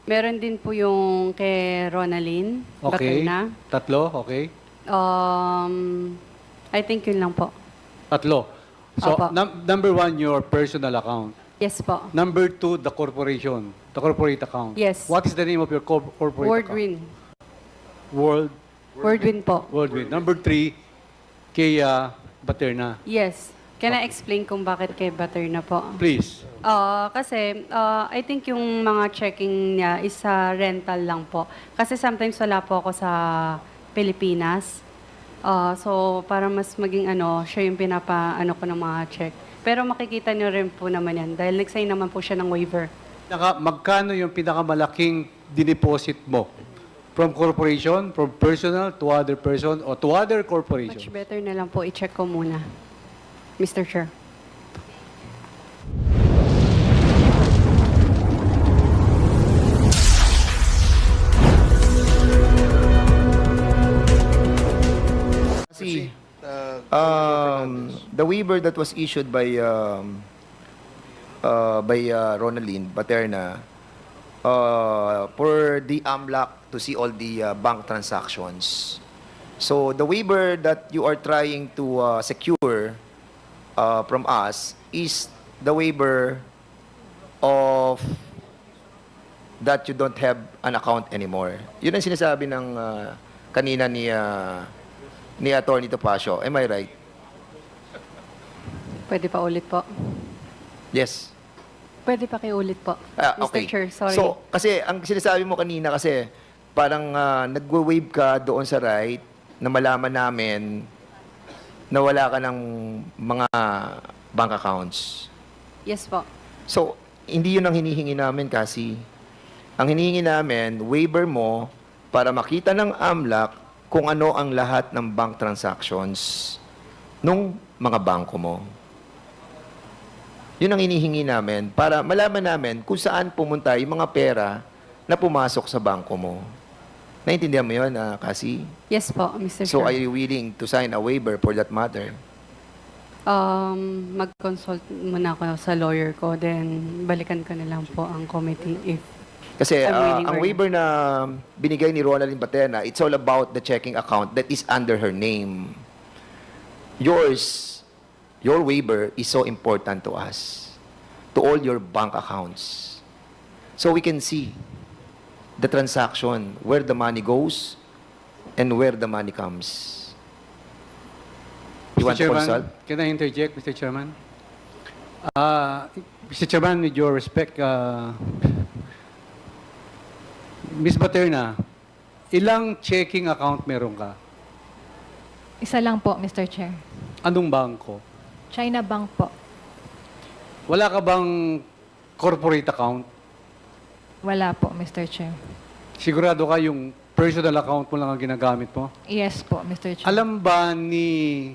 Meron din po yung kay Ronalyn. Okay. Baterna. Tatlo, okay. I think yun lang po. Tatlo. So, Opo. number one, your personal account. Yes po. Number two, the corporation, the corporate account. Yes. What is the name of your corporate account? Wordwin. Wordwin. Wordwin po. Number three, kay Baterna. Yes. Can I explain kung bakit kay Baterna po? Please. Kasi I think yung mga checking niya is rental lang po. Kasi sometimes wala po ako sa Pilipinas. So para mas maging siya yung pinapa ko ng mga check. Pero makikita niyo rin po naman yan dahil nag-sign naman po siya ng waiver. Magkano yung pinakamalaking dineposit mo? From corporation, from personal to other person, or to other corporation? Much better na lang po i-check ko muna, Mr. Chair. See, the waiver that was issued by Ronalyn Baterna for the AMLAC to see all the bank transactions. So the waiver that you are trying to secure from us is the waiver of that you don't have an account anymore. Yun ang sinasabi ng kanina ni Atty. Topacio. Am I right? Pwede pa ulit po. Yes. Pwede pa kayo ulit po, Okay. Mr. Chair. Sorry. So, kasi ang sinasabi mo kanina kasi parang nagwe-wave ka doon sa right na malaman namin na wala ka ng mga bank accounts. Yes po. So, hindi yun ang hinihingi namin kasi. Ang hinihingi namin, waiver mo para makita ng AMLAC kung ano ang lahat ng bank transactions nung mga bangko mo. Yun ang hinihingi namin para malaman namin kung saan pumunta yung mga pera na pumasok sa bangko mo. Naintindihan mo yun, Cassie? Yes po, Mr. So, Chair. are you willing to sign a waiver for that matter? Mag-consult muna ako sa lawyer ko, then balikan ko na lang po ang committee if Kasi I'm willing ang or- waiver na binigay ni Ronalyn Baterna, it's all about the checking account that is under her name. Your waiver is so important to us, to all your bank accounts. So we can see the transaction, where the money goes and where the money comes. You want to consult? Can I interject, Mr. Chairman? Mr. Chairman, with your respect, Ms. Baterna, ilang checking account meron ka? Isa lang po, Mr. Chair. Anong bangko? China Bank po. Wala ka bang corporate account? Wala po, Mr. Chair. Sigurado ka yung personal account mo lang ang ginagamit mo? Yes po, Mr. Chair. Alam ba ni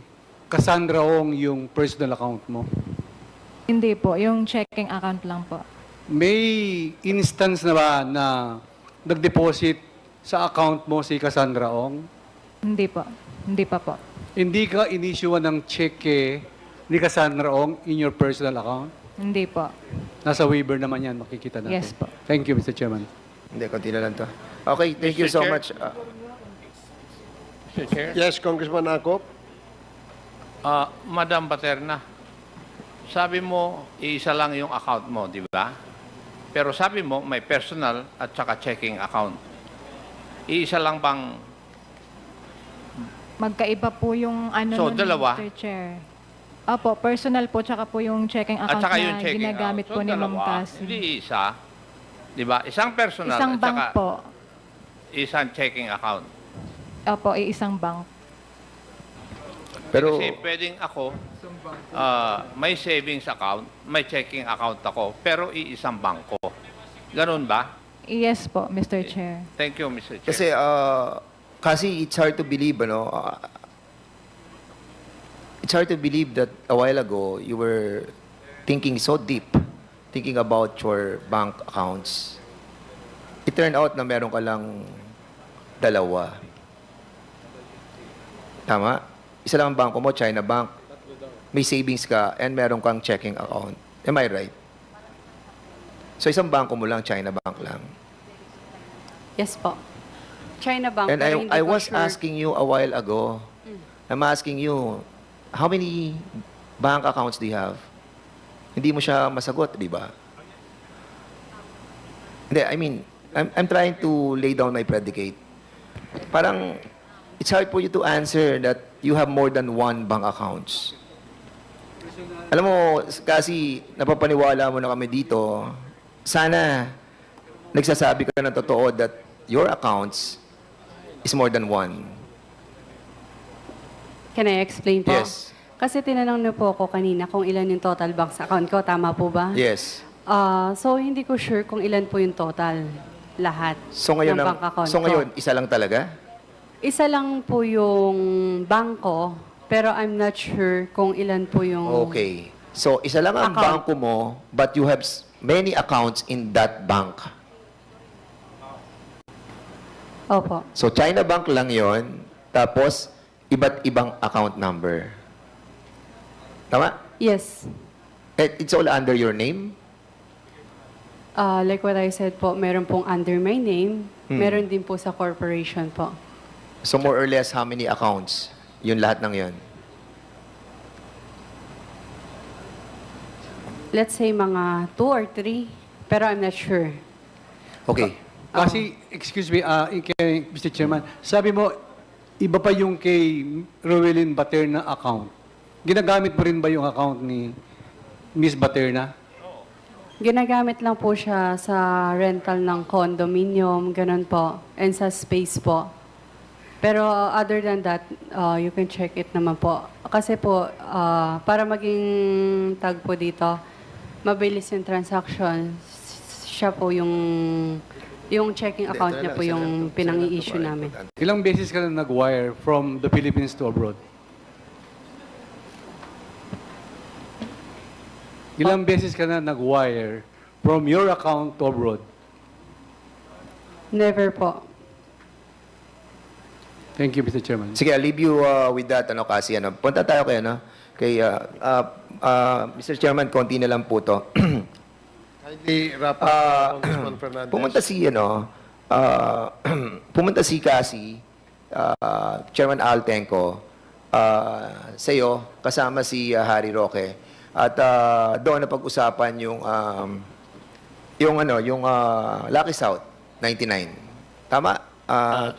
Cassandra Ong yung personal account mo? Hindi po, yung checking account lang po. May instance na ba na nag-deposit sa account mo si Cassandra Ong? Hindi po. Hindi pa po. Hindi ka inisyuan ng cheque ni Cassandra Ong in your personal account? Hindi po. Nasa waiver naman yan, makikita natin. Yes po. Thank you, Mr. Chairman. Hindi, konti na lang to. Okay, thank you Mr. so Chair? much. Mr. Chair. Yes, Congressman Akop. Madam Paterna, sabi mo, iisa lang yung account mo, di ba? Pero sabi mo, may personal at saka checking account. Iisa lang bang... Magkaiba po yung So, nun, dalawa? Mr. Chair. Opo, personal po, tsaka po yung checking At account saka yung na checking ginagamit account. po ni Ma'am dalawa, Cassie. hindi isa. Di ba? Isang personal Isang at bank saka po. isang checking account. Opo, isang bank. Pero, Kasi pwedeng ako, may savings account, may checking account ako, pero iisang bangko. Ganun ba? Yes po, Mr. Chair. Thank you, Mr. Chair. kasi it's hard to believe, it's hard to believe that a while ago you were thinking so deep, thinking about your bank accounts. It turned out na meron ka lang dalawa. Tama? Isa lang ang bangko mo, China Bank. May savings ka and meron kang checking account. Am I right? So isang bangko mo lang, China Bank lang. Yes po. China Bank, And pero hindi I ko was sure. asking you a while ago, I'm asking you, how many bank accounts do you have? Hindi mo siya masagot, di ba? Hindi, I mean, I'm trying to lay down my predicate. Parang, it's hard for you to answer that you have more than one bank accounts. Alam mo, kasi napapaniwala mo na kami dito, sana nagsasabi ka ng totoo that your accounts is more than one. Can I explain po? Yes. Kasi tinanong niyo po ako kanina kung ilan yung total banks account ko. Tama po ba? Yes. So, hindi ko sure kung ilan po yung total. Lahat So ngayon, ng bank account so ko. ngayon isa lang talaga? Isa lang po yung bangko, pero I'm not sure kung ilan po yung... Okay. So isa lang ang Account. bangko mo, but you have many accounts in that bank. Opo. So China Bank lang yon, tapos iba't ibang account number. Tama? Yes. It's all under your name? Like what I said po, meron pong under my name, meron din po sa corporation po. So more or less, how many accounts? Yun lahat ng yon. Let's say mga 2 or 3, pero I'm not sure. Okay. Kasi, excuse me, kay Mr. Chairman, sabi mo, iba pa yung kay Rowelyn Baterna account. Ginagamit mo rin ba yung account ni Miss Baterna? Ginagamit lang po siya sa rental ng condominium, ganun po, and sa space po. Pero other than that, you can check it naman po. Kasi po, para maging tag po dito, mabilis yung transaction, siya po yung checking account niya po yung pinang-i-issue namin. Ilang beses ka na nag-wire from the Philippines to abroad? Ilang beses ka na nag-wire from your account to abroad? Never po. Thank you, Mr. Chairman. Sige, I'll leave you with that, kasi punta tayo kay Mr. Chairman, konti na lang po to. Kindly wrap up, Congressman Fernandez. Pumunta si Cassie, Chairman Al Tenco, sa iyo, kasama si Harry Roque, at doon na pag-usapan yung Lucky South 99. Tama,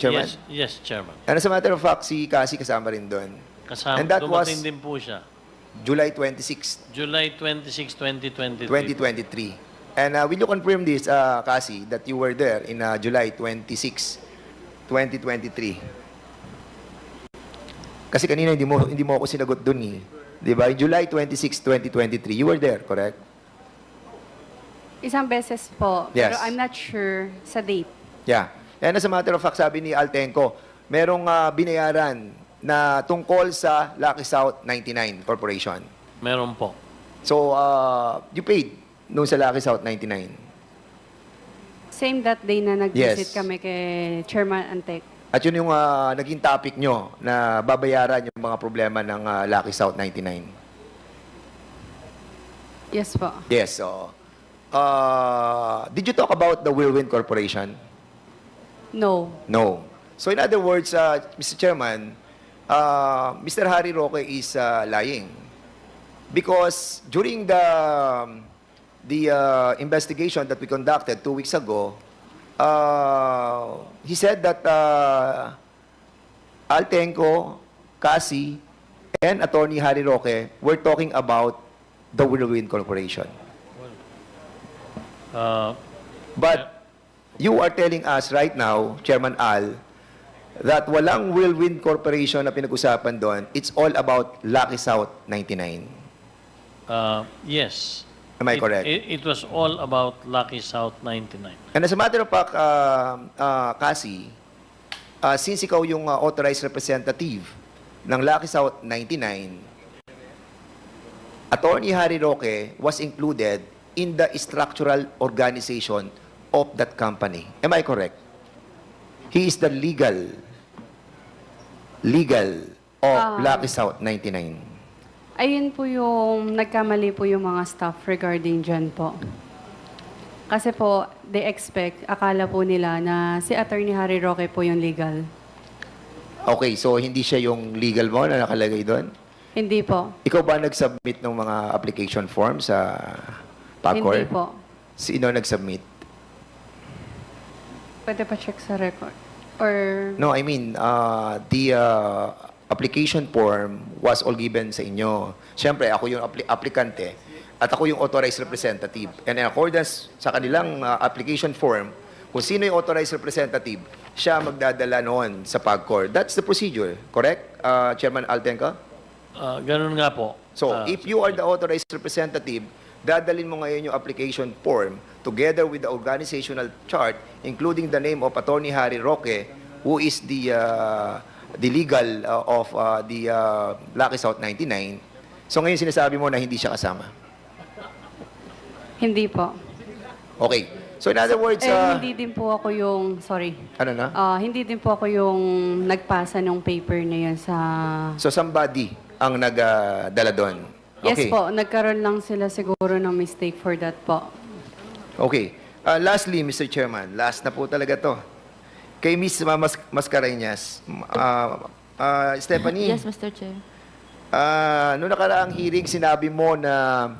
Chairman? Yes, Chairman. And as a matter of fact, si Cassie kasama rin doon. Kasama, And that was dumating din po siya. July 26, July 26, 2023. 2023. And will you confirm this, Cassie, that you were there in July 26, 2023? Kasi kanina hindi mo ako sinagot dun eh. Di ba? July 26, 2023, you were there, correct? Isang beses po, Yes. pero I'm not sure sa date. Yeah. And as a matter of fact, sabi ni Altenco, merong binayaran na tungkol sa Lucky South 99 Corporation. Meron po. So, you paid noon sa Lucky South 99. Same that day na nag-visit Yes. kami kay Chairman Antek. At yun yung naging topic nyo na babayaran yung mga problema ng Lucky South 99. Yes po. Yes, so... did you talk about the Whirlwind Corporation? No. No. So in other words, Mr. Chairman, Mr. Harry Roque is lying. Because during the investigation that we conducted 2 weeks ago, he said that Altenco, Cassie, and Attorney Harry Roque were talking about the Whirlwind Corporation. But you are telling us right now, Chairman Al, that walang Whirlwind Corporation na pinag-usapan doon. It's all about Lucky South 99. Yes. Am I correct? It was all about Lucky South 99. And as a matter of fact, Cassie, since ikaw yung authorized representative ng Lucky South 99, Attorney Harry Roque was included in the structural organization of that company. Am I correct? He is the legal of Lucky South 99. Ayun po yung nagkamali po yung mga staff regarding dyan po. Kasi po, they expect, akala po nila na si Attorney Harry Roque po yung legal. Okay, so hindi siya yung legal mo na nakalagay doon? Hindi po. Ikaw ba nag-submit ng mga application form sa PAGCOR? Hindi po. Sino nag-submit? Pwede pa check sa record. Or, No, I mean, the application form was all given sa inyo. Siyempre, ako yung aplikante at ako yung authorized representative. And in accordance sa kanilang application form, kung sino yung authorized representative, siya magdadala noon sa PAGCOR. That's the procedure, correct, Chairman Altenca? Ganun nga po. So, if you are the authorized representative, dadalin mo ngayon yung application form together with the organizational chart, including the name of Attorney Harry Roque, who is the legal of the Lucky South 99. So, ngayon sinasabi mo na hindi siya kasama. hindi po. Okay. So, in other words, Hindi din po ako yung, sorry. ano na? Hindi din po ako yung nagpasa ng paper na yun sa... So, somebody ang nagdala doon. Yes Okay. po, nagkaroon lang sila siguro ng mistake for that po. Okay. Lastly, Mr. Chairman, last na po talaga to. Kay Miss Mascareñas, Stephanie, Yes, Mr. Chair. noong nakaraang hearing, sinabi mo na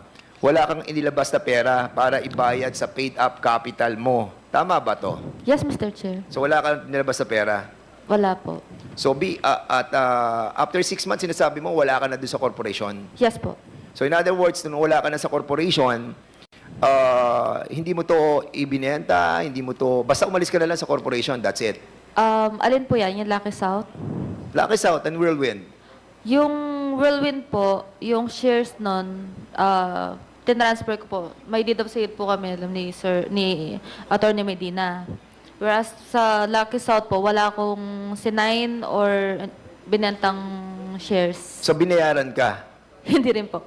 wala kang inilabas na pera para ibayad sa paid-up capital mo. Tama ba to? Yes, Mr. Chair. So wala kang inilabas na pera. Wala po. So after 6 months, sinasabi mo wala ka na doon sa corporation. Yes po. So in other words, nung wala ka na sa corporation, hindi mo to ibinenta, hindi mo to, basta umalis ka na lang sa corporation, that's it. Alin po yan? Yung Lucky South? Lucky South and Whirlwind. Yung Whirlwind po, yung shares nun, tinransfer ko po. May deed of sale po kami, alam ni Attorney Medina. Whereas sa Lucky South po, wala akong sinign or binentang shares. So binayaran ka. Hindi rin po.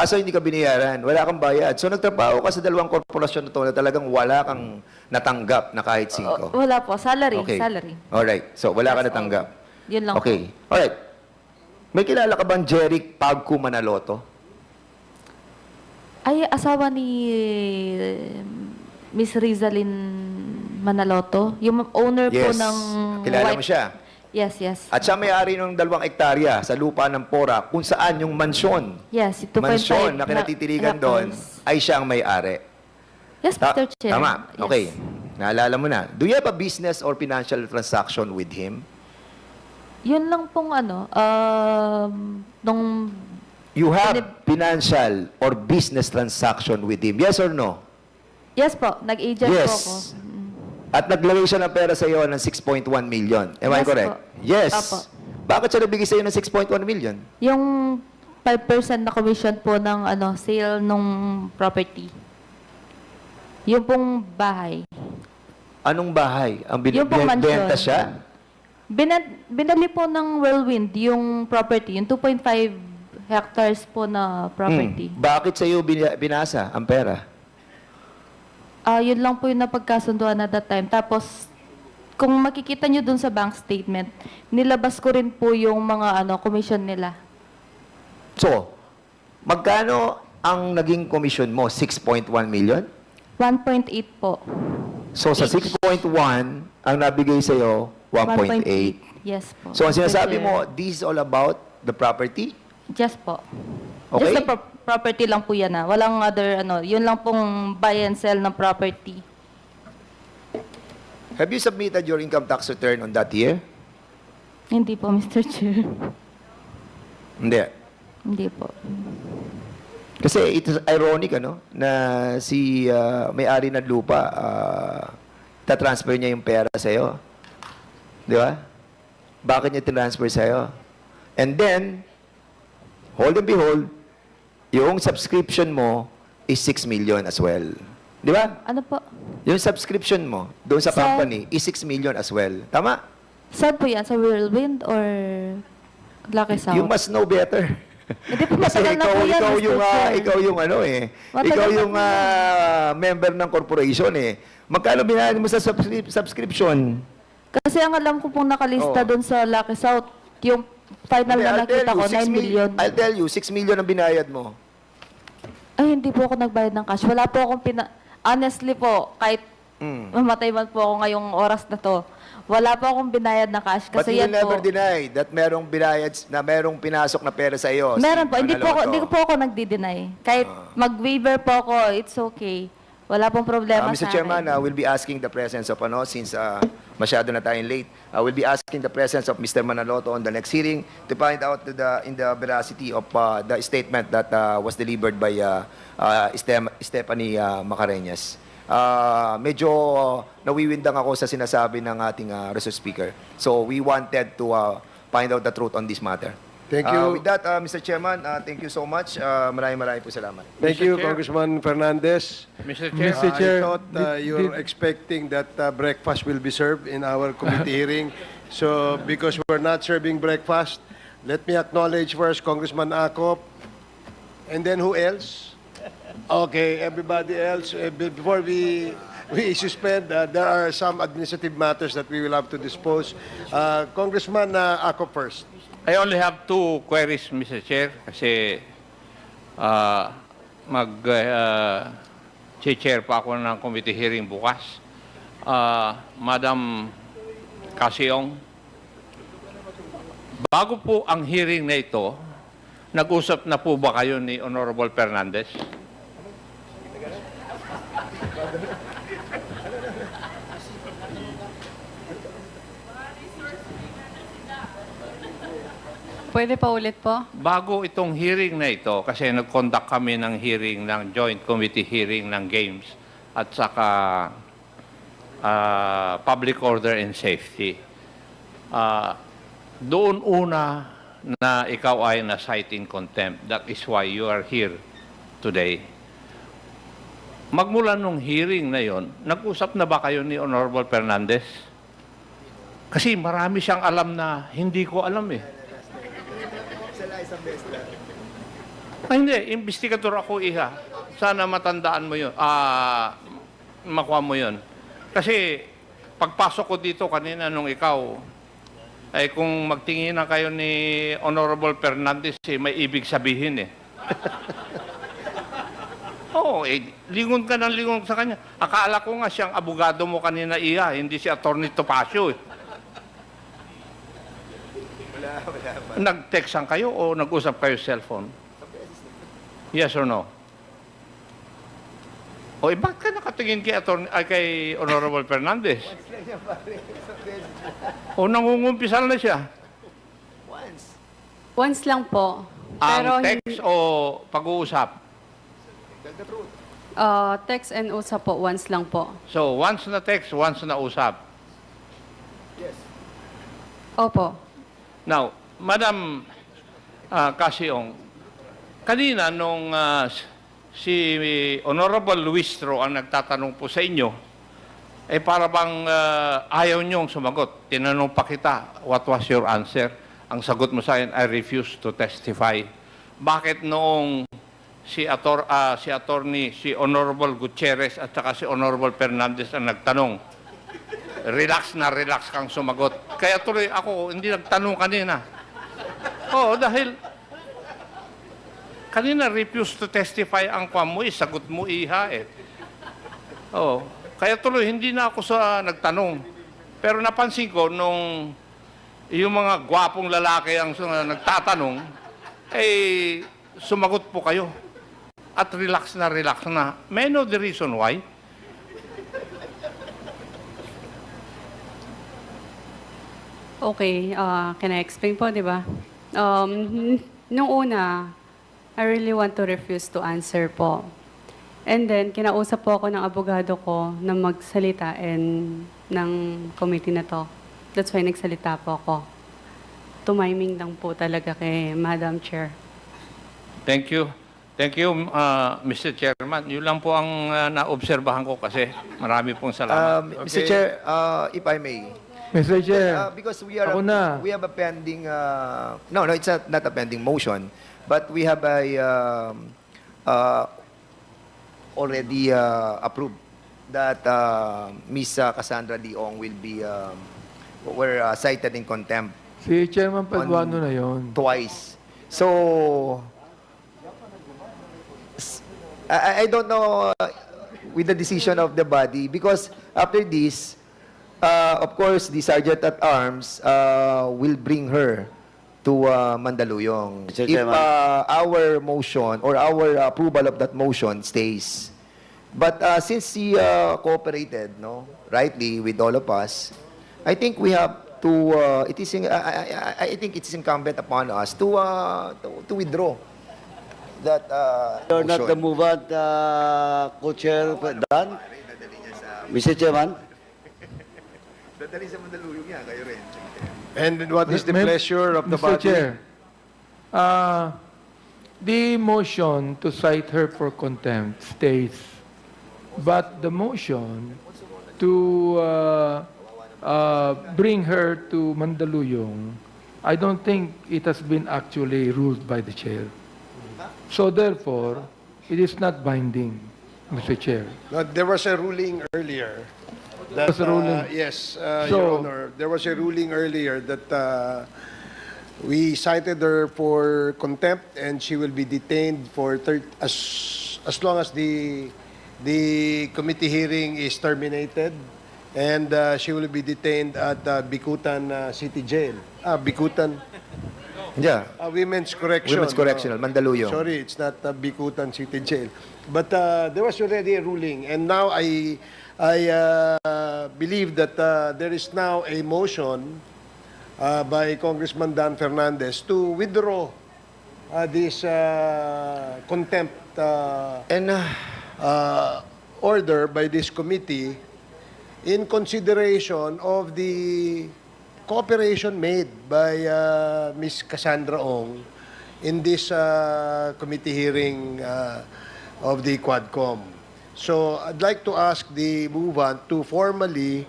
So hindi ka binayaran, wala kang bayad. So nagtrabaho ka sa dalawang korporasyon na to na talagang wala kang natanggap na kahit 5. Wala po. Salary. Okay. Salary. Alright. So wala ka That's natanggap. Yun lang Okay. po. Alright. May kilala ka bang Jeric Pagku Manaloto? Ay, asawa ni Miss Rizalyn Manaloto. Yung owner po Yes. ng Kilala mo siya. Yes, yes. At siya may-ari ng 2 hektarya sa lupa ng Pora kung saan yung mansyon, Yes, 2.5 mansyon na kinatitirigan doon ay siya ang may-ari. Yes, Mr. Chair. Tama. Yes. Okay. Naalala mo na. Do you have a business or financial transaction with him? Yun lang pong nung You have financial or business transaction with him. Yes or no? yes po, nag-agent Yes. po ako. At naglagay siya ng pera sa iyo ng 6.1 million. Am I Yes correct? po. Yes. Apo. Bakit siya nabigay sa iyo ng 6.1 million? Yung 5% na commission po ng sale nung property. Yung pong bahay. Anong bahay? Ang Yung pong mansion. binibenta siya? Binali po ng Whirlwind yung property, yung 2.5 hectares po na property. Bakit sa iyo binasa ang pera? Yun lang po yung napagkasunduan at that time. Tapos, kung makikita nyo dun sa bank statement, nilabas ko rin po yung mga commission nila. So, magkano ang naging commission mo? 6.1 million? 1.8 po. So, sa 6.1, ang nabigay sa iyo, 1.8. Yes po. So, ang sinasabi Mr. mo, this is all about the property? Yes po. Okay? Just the property lang po yan Walang other yun lang pong buy and sell ng property. Have you submitted your income tax return on that year? Hindi po, Mr. Chair. Hindi. Hindi po. Kasi it is ironic, na si may-ari ng lupa, tatransfer niya yung pera sa'yo. Di ba? Bakit niya tinransfer sa'yo? And then, hold and behold, yung subscription mo is 6 million as well. Di ba? Ano po? Yung subscription mo doon sa Sa- company is 6 million as well. Tama? Saan po yan? Sa Whirlwind or Lucky South? You must know better. Hindi po, Kasi matagal na po yan, ikaw Mr. yung Chair. ikaw yung Matagal ikaw na yung po yan. member ng corporation Magkano binayad mo sa subscription? Kasi ang alam ko pong nakalista Oo. doon sa Lucky South, yung final Hindi, na I'll tell nakita ko, you, 6 9 million. I'll tell you, 6 million ang binayad mo. Ay, hindi po ako nagbayad ng cash. Wala po akong honestly po, kahit mamatay man po ako ngayong oras na to, wala po akong binayad na cash. But Kasi you yan will never po, deny that merong binayad, na merong pinasok na pera sa iyo. meron po. Hindi Manaloto. po ako nagdi-deny. Kahit mag-waiver po ako, it's okay. Wala pong problema Mr. sa Chairman, akin. we'll be asking the presence of, since masyado na tayong late, we'll be asking the presence of Mr. Manaloto on the next hearing to find out in the veracity of the statement that was delivered by Stephanie Macareñas. Medyo nawiwindang ako sa sinasabi ng ating resource speaker. So we wanted to find out the truth on this matter. Thank you. With that, Mr. Chairman, thank you so much. Maraming po salamat. Thank Mr. you, Chair. Congressman Fernandez. Mr. Chair, Mr. Chair, I thought you're expecting that breakfast will be served in our committee hearing. So, because we're not serving breakfast, let me acknowledge first Congressman Akop. And then who else? Okay, everybody else. Before we suspend, there are some administrative matters that we will have to dispose. Congressman Akop first. I only have two queries, Mr. Chair, kasi chair pa ako ng committee hearing bukas. Madam Casiong, bago po ang hearing na ito, nag-usap na po ba kayo ni Honorable Fernandez? Pwede pa ulit po? Bago itong hearing na ito, kasi nag-conduct kami ng hearing, ng joint committee hearing ng Games at saka Public Order and Safety. Doon una na ikaw ay na-cite in contempt. That is why you are here today. Magmula nung hearing na yon, nag-usap na ba kayo ni Honorable Fernandez? Kasi marami siyang alam na hindi ko alam eh. Hindi, investigator ako, iha. Sana matandaan mo yun. Makuha mo yun. Kasi pagpasok ko dito kanina nung ikaw, ay kung magtingin na kayo ni Honorable Fernandez, may ibig sabihin eh. Oo, lingon ka ng lingon sa kanya. Akala ko nga siyang abogado mo kanina, iha, hindi si Atty. Topacio eh. Nag-textan kayo o nag-usap kayo cellphone? Yes or no? O, bakit ka nakatingin kay Honorable Fernandez? O, nangungumpisal na siya? Once lang po. Ang text o pag-uusap? Text and usap po, once lang po. So, once na text, once na usap. Opo. Now, Madam Casiong, kanina nung si Honorable Luistro ang nagtatanong po sa inyo, para bang ayaw niyong sumagot. Tinanong pa kita, what was your answer? Ang sagot mo sa akin, I refuse to testify. Bakit noong si Honorable Gutierrez at saka si Honorable Fernandez ang nagtanong, relax kang sumagot. Kaya tuloy ako, hindi nagtanong kanina. Oo, dahil kanina refuse to testify ang kwan mo, sagot mo iha eh. Oo, kaya tuloy hindi na ako nagtanong. Pero napansin ko nung yung mga gwapong lalaki ang nagtatanong, sumagot po kayo. At relax na. May I know the reason why? Okay, can I explain po, di ba? Nung una, I really want to refuse to answer po. And then, kinausap po ako ng abogado ko na magsalita ng committee na to. That's why nagsalita po ako. Tumiming lang po talaga kay Madam Chair. Thank you. Thank you, Mr. Chairman. Yun lang po ang naobserbahan ko kasi marami pong salamat. Mr. Chair, if I may. Mr. Chair, Because we are ako na. we have a pending no, it's not a pending motion, but we have a already approved that Miss Cassandra Leong will be were cited in contempt Si Chairman Paduano na yon. twice. So I don't know with the decision of the body because after this, of course, the Sergeant at Arms will bring her to Mandaluyong. Mr. If Chairman. our motion or our approval of that motion stays. But since he cooperated, no, rightly with all of us, I think we have to. I think it is incumbent upon us to withdraw that You're not the motion. movant, co-chair, Dan? Mr. Chairman? Dadali sa Mandaluyong yan, kayo rin. And what is the May- pleasure of the Mr. body? Chair, the motion to cite her for contempt stays, but the motion to bring her to Mandaluyong, I don't think it has been actually ruled by the chair. So therefore, it is not binding, Mr. Chair. No, there was a ruling earlier. That, Was a ruling? Yes, So- Your Honor. There was a ruling earlier that we cited her for contempt and she will be detained for as long as the committee hearing is terminated, and she will be detained at Bikutan City Jail. Bikutan Yeah. Women's Correction. Women's Correctional, Mandaluyong. Sorry, it's not Bikutan City Jail. But there was already a ruling, and now I believe that there is now a motion by Congressman Dan Fernandez to withdraw this contempt And order by this committee in consideration of the cooperation made by Ms. Cassandra Ong in this committee hearing of the Quadcom. So I'd like to ask the movant to formally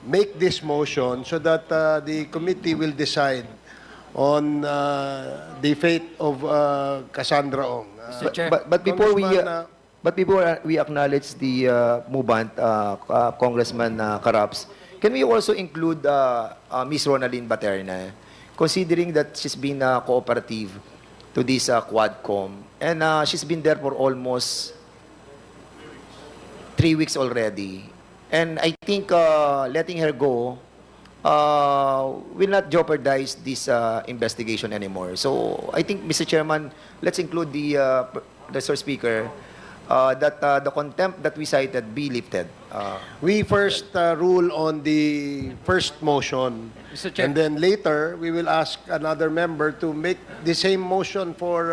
make this motion so that the committee will decide on the fate of Cassandra Ong. But before Congressman, we acknowledge the movant, Congressman Caraps, can we also include Ms. Ronaldine Baterna, considering that she's been cooperative to this Quadcom, and she's been there for almost 3 weeks already, and I think letting her go will not jeopardize this investigation anymore. So I think, Mr. Chairman, let's include the Sir Speaker that the contempt that we cited be lifted. we first rule on the first motion. Mr. Chair. And then later, we will ask another member to make the same motion for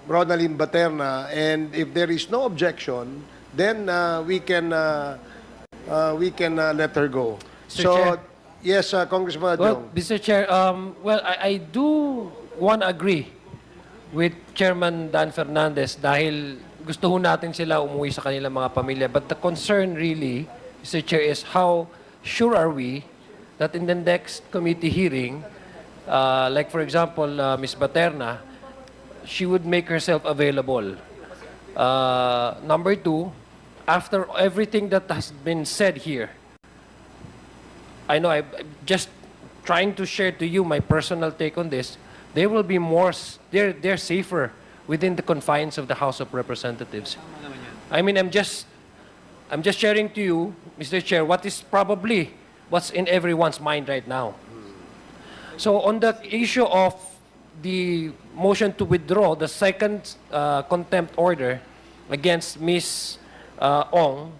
Ronaldine Baterna. And if there is no objection, then we can let her go. Mr. So, Chair. yes, Congressman Well, Adjong. Mr. Chair, I do want to agree with Chairman Dan Fernandez dahil gusto ho natin sila umuwi sa kanilang mga pamilya. But the concern really, Mr. Chair, is how sure are we that in the next committee hearing, like for example, Ms. Baterna, she would make herself available. Number two, after everything that has been said here, I know I'm just trying to share to you my personal take on this. They will be more, they're safer within the confines of the House of Representatives. I mean, I'm just sharing to you, Mr. Chair, what is probably what's in everyone's mind right now. So on the issue of the motion to withdraw the second contempt order against Ms. Ong,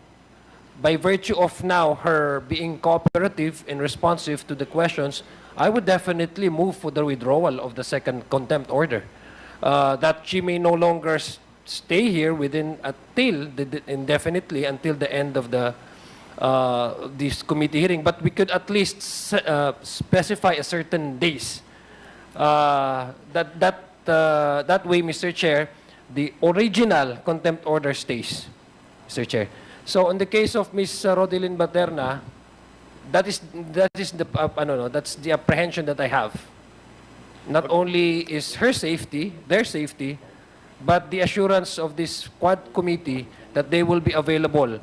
by virtue of now her being cooperative and responsive to the questions, I would definitely move for the withdrawal of the second contempt order. That she may no longer stay here indefinitely until the end of the this committee hearing. But we could at least specify a certain days. That way, Mr. Chair, the original contempt order stays, Mr. Chair. So in the case of Ms. Ronaldine Baterna, that's the apprehension that I have. Not only is her safety, their safety, but the assurance of this Quad committee that they will be available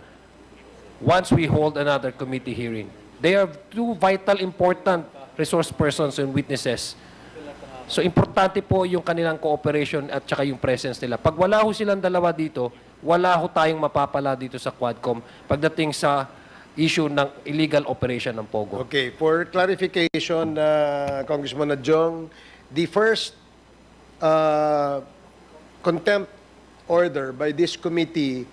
once we hold another committee hearing. They are two vital, important resource persons and witnesses. So importante po yung kanilang cooperation at saka yung presence nila. Pag wala ho silang dalawa dito, wala ho tayong mapapala dito sa Quadcom pagdating sa issue ng illegal operation ng Pogo. Okay, for clarification, Congressman Adjong, the first contempt order by this committee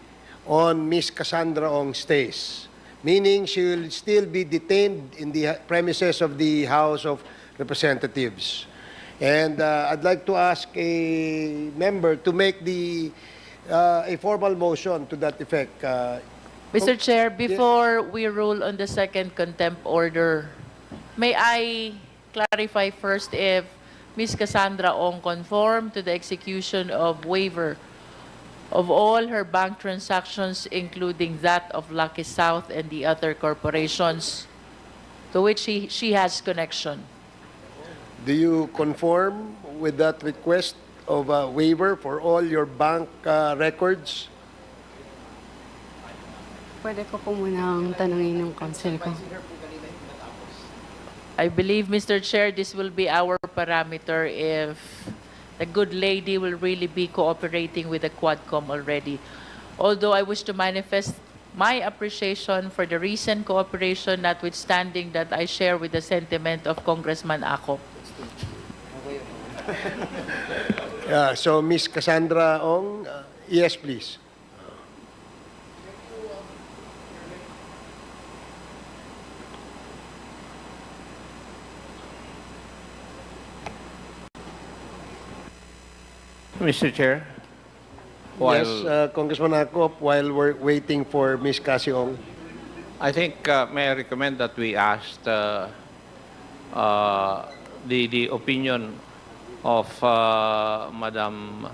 on Ms. Cassandra Ong stays, meaning she will still be detained in the premises of the House of Representatives. And I'd like to ask a member to make a formal motion to that effect. Mr. Chair, before we rule on the second contempt order, may I clarify first if Ms. Cassandra Ong conformed to the execution of waiver of all her bank transactions, including that of Lucky South and the other corporations to which she has connection. Do you conform with that request of a waiver for all your bank records? Pwede ko po munang tanungin ng counsel ko. I believe, Mr. Chair, this will be our parameter if the good lady will really be cooperating with the Quadcom already. Although I wish to manifest my appreciation for the recent cooperation, notwithstanding that I share with the sentiment of Congressman Acop. So, Ms. Cassandra Ong, yes, please. Mr. Chair, Yes, Congressman Acop, while we're waiting for Ms. Cassie Ong. I think may I recommend that we ask the opinion of Madam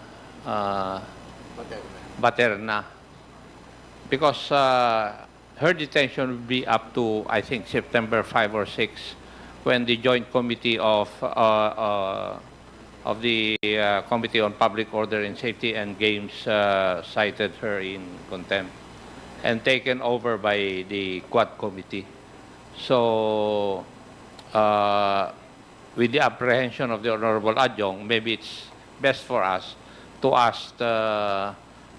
Baterna, because her detention will be up to, I think, September 5 or 6, when the Joint Committee of the Committee on Public Order and Safety and Games cited her in contempt and taken over by the Quad Committee. So, with the apprehension of the Honorable Adjong, maybe it's best for us to ask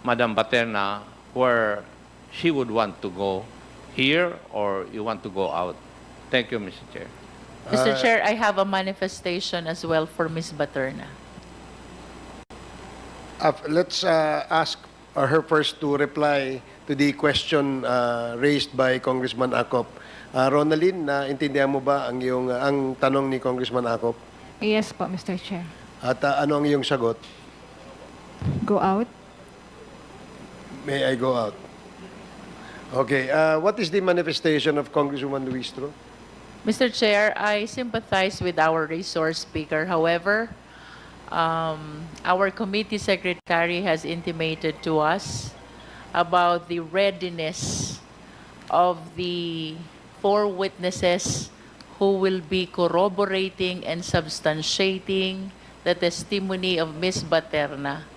Madam Baterna where she would want to go, here or you want to go out. Thank you, Mr. Chair. Mr. Chair, I have a manifestation as well for Ms. Baterna. Let's ask her first to reply to the question raised by Congressman Acop. Ronaldin, naintindihan mo ba ang tanong ni Congressman Acop? Yes po, Mr. Chair. At ano ang iyong sagot? Go out? May I go out? Okay. What is the manifestation of Congresswoman Luistro? Mr. Chair, I sympathize with our resource speaker. However, our committee secretary has intimated to us about the readiness of the 4 witnesses who will be corroborating and substantiating the testimony of Ms. Baterna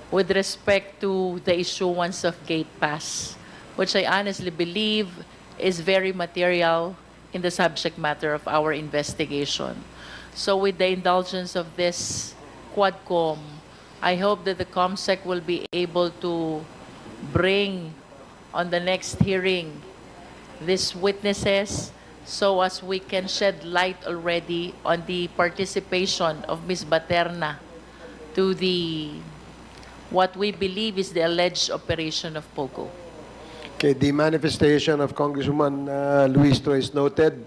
with respect to the issuance of gate pass, which I honestly believe is very material in the subject matter of our investigation. So with the indulgence of this Quadcom, I hope that the COMSEC will be able to bring on the next hearing these witnesses so as we can shed light already on the participation of Ms. Baterna to what we believe is the alleged operation of POGO. Okay, the manifestation of Congresswoman Luistro is noted.